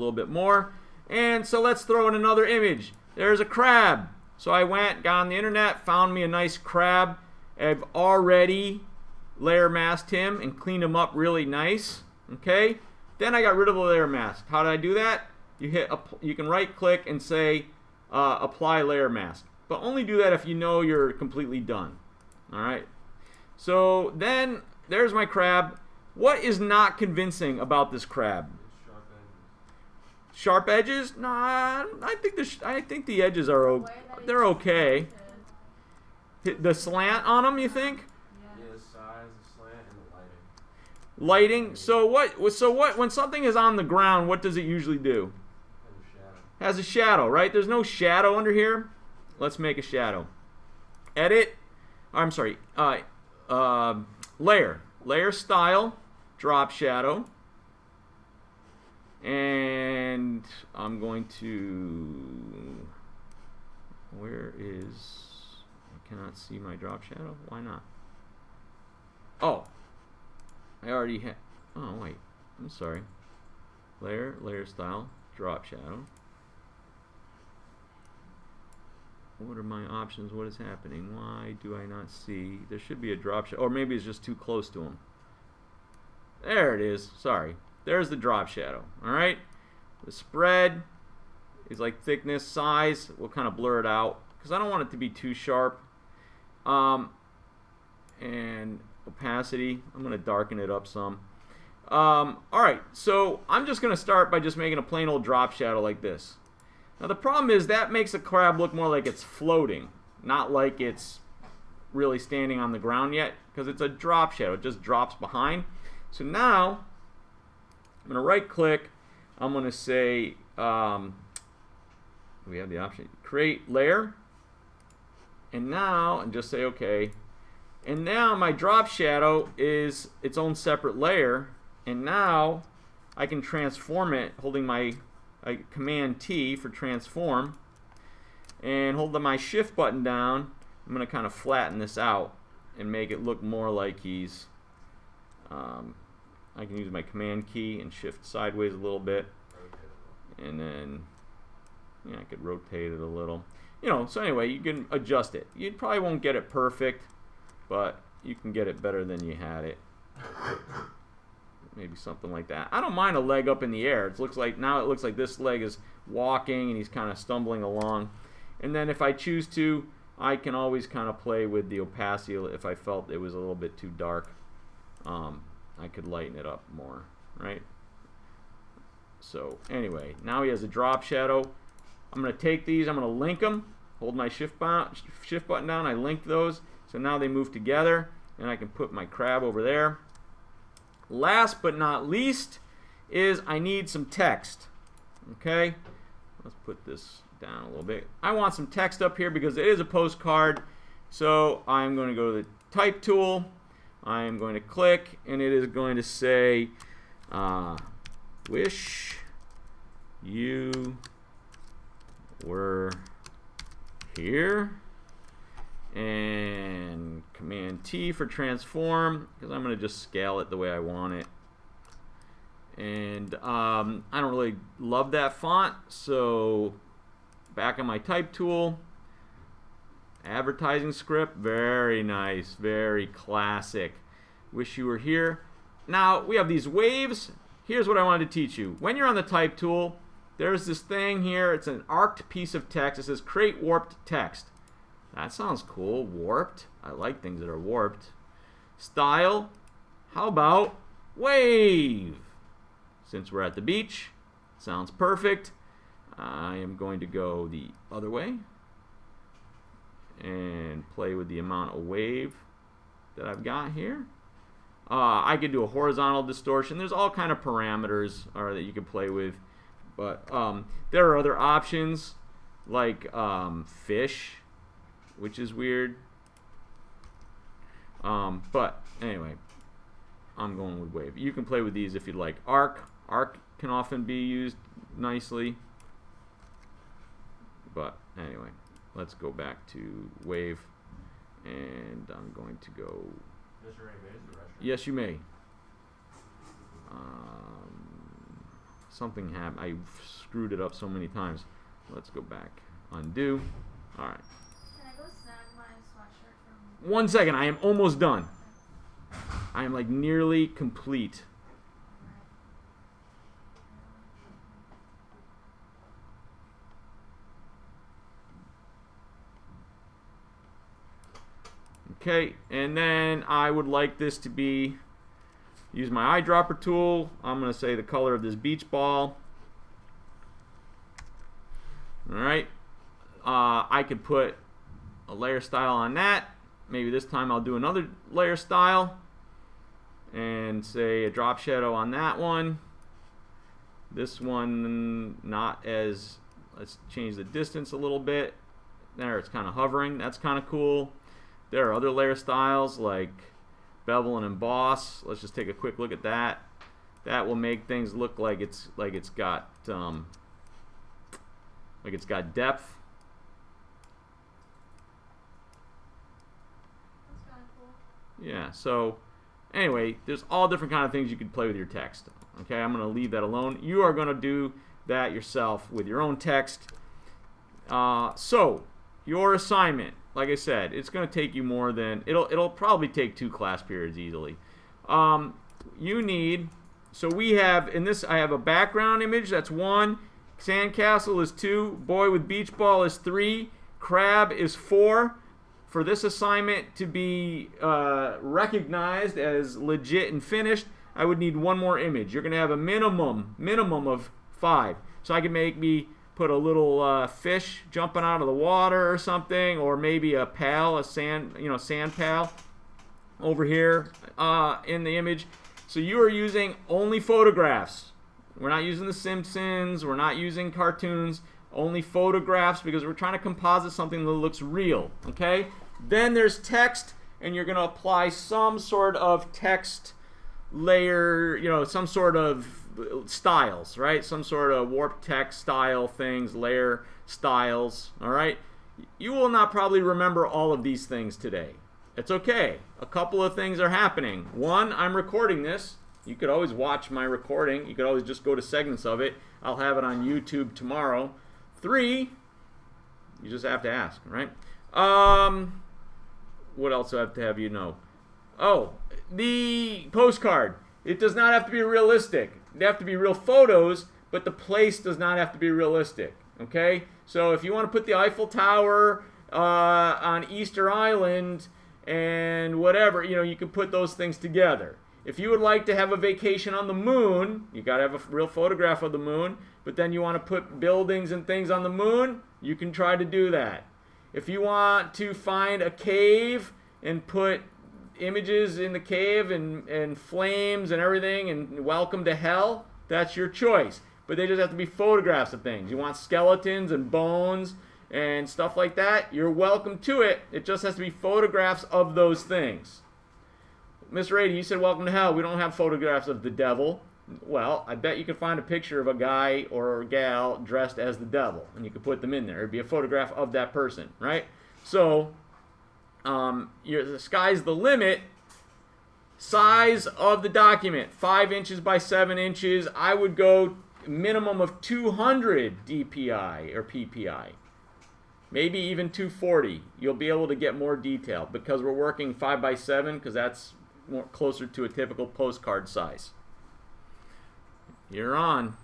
little bit more. And so let's throw in another image. There's a crab. So I got on the internet, found me a nice crab. I've already layer masked him and cleaned him up really nice. Okay. Then I got rid of the layer mask. How did I do that? You can right click and say apply layer mask. But only do that if you know you're completely done. Alright. So then there's my crab. What is not convincing about this crab? Sharp edges? Nah, I think the edges are they're okay. The slant on them, you think? Yeah, the size, the slant, and the lighting. Lighting. So what? When something is on the ground, what does it usually do? Has a shadow, right? There's no shadow under here. Let's make a shadow. Edit. I'm sorry. Layer style. Drop shadow. And I'm going to. Where is? I cannot see my drop shadow. Why not? Oh, I already had. Oh wait, I'm sorry. Layer style, drop shadow. What are my options? What is happening? Why do I not see? There should be a drop shadow, or maybe it's just too close to him. There it is. Sorry. There's the drop shadow. All right. The spread is like thickness, size. We'll kind of blur it out because I don't want it to be too sharp. And opacity, I'm going to darken it up some. All right. So I'm just going to start by just making a plain old drop shadow like this. Now the problem is that makes the crab look more like it's floating, not like it's really standing on the ground yet, because it's a drop shadow. It just drops behind. So now I'm going to right click. I'm going to say, we have the option, create layer. And now, and just say OK. And now my drop shadow is its own separate layer. And now I can transform it holding my Command T for transform. And holding my shift button down, I'm going to kind of flatten this out and make it look more like he's I can use my command key and shift sideways a little bit, and then I could rotate it a little, so anyway, you can adjust it. You probably won't get it perfect, but you can get it better than you had it. Maybe something like that. I don't mind a leg up in the air. It looks like this leg is walking and he's kind of stumbling along. And then if I choose to, I can always kind of play with the opacity. If I felt it was a little bit too dark, I could lighten it up more, right? So anyway, now he has a drop shadow. I'm going to take these, I'm going to link them, hold my shift button down, I link those, so now they move together, and I can put my crab over there. Last but not least is I need some text. Okay, let's put this down a little bit. I want some text up here because it is a postcard, so I'm going to go to the type tool. I am going to click, and it is going to say, wish you were here, and Command T for transform, because I'm going to just scale it the way I want it. And I don't really love that font, so back on my type tool, advertising script, very nice, very classic. Wish you were here. Now we have these waves. Here's what I wanted to teach you. When you're on the type tool, there's this thing here. It's an arced piece of text. It says create warped text. That sounds cool. Warped. I like things that are warped. Style. How about wave? Since we're at the beach, sounds perfect. I am going to go the other way and play with the amount of wave that I've got here. I could do a horizontal distortion. There's all kind of parameters that you can play with, but there are other options like fish, which is weird. But anyway, I'm going with wave. You can play with these if you'd like. Arc can often be used nicely, but anyway, let's go back to wave, and I'm going to go. Mr. Ray, is the restaurant? Yes, you may. something happened. I screwed it up so many times. Let's go back. Undo. All right. Can I go snag my sweatshirt from... 1 second. I am almost done. I am like nearly complete. Okay, and then I would like this to be, use my eyedropper tool. I'm going to say the color of this beach ball. Alright, I could put a layer style on that. Maybe this time I'll do another layer style and say a drop shadow on that one. This one not as, let's change the distance a little bit. There, it's kind of hovering. That's kind of cool. There are other layer styles like bevel and emboss. Let's just take a quick look at that. That will make things look like it's got depth. That's kind of cool. Yeah. So anyway, there's all different kind of things you can play with your text. Okay, I'm going to leave that alone. You are going to do that yourself with your own text. So your assignment. Like I said, it's going to take you more than, it'll probably take 2 class periods easily. You need, so we have, in this, I have a background image, that's 1, sandcastle is 2, boy with beach ball is 3, crab is 4. For this assignment to be recognized as legit and finished, I would need 1 more image. You're going to have a minimum of 5. So I can put a little fish jumping out of the water or something, or maybe a pal, a sand pal over here in the image. So you are using only photographs. We're not using The Simpsons. We're not using cartoons. Only photographs, because we're trying to composite something that looks real. Okay. Then there's text, and you're going to apply some sort of text layer. Some sort of styles, right? Some sort of warp text style things, layer styles, all right? You will not probably remember all of these things today. It's okay. A couple of things are happening. 1, I'm recording this. You could always watch my recording. You could always just go to segments of it. I'll have it on YouTube tomorrow. 3, you just have to ask, right? What else do I have to have you know? Oh, the postcard. It does not have to be realistic. They have to be real photos, but the place does not have to be realistic. Okay? So if you want to put the Eiffel Tower on Easter Island and whatever, you can put those things together. If you would like to have a vacation on the moon, you got to have a real photograph of the moon, but then you want to put buildings and things on the moon, you can try to do that. If you want to find a cave and put images in the cave and flames and everything and welcome to hell, that's your choice. But they just have to be photographs of things. You want skeletons and bones and stuff like that, you're welcome to it. It just has to be photographs of those things. Miss Rady, you said welcome to hell. We don't have photographs of the devil. Well, I bet you could find a picture of a guy or a gal dressed as the devil, and you could put them in there. It'd be a photograph of that person, right? So the sky's the limit. Size of the document, 5 inches by 7 inches. I would go minimum of 200 DPI or PPI. Maybe even 240. You'll be able to get more detail because we're working 5 by 7 because that's more closer to a typical postcard size. You're on.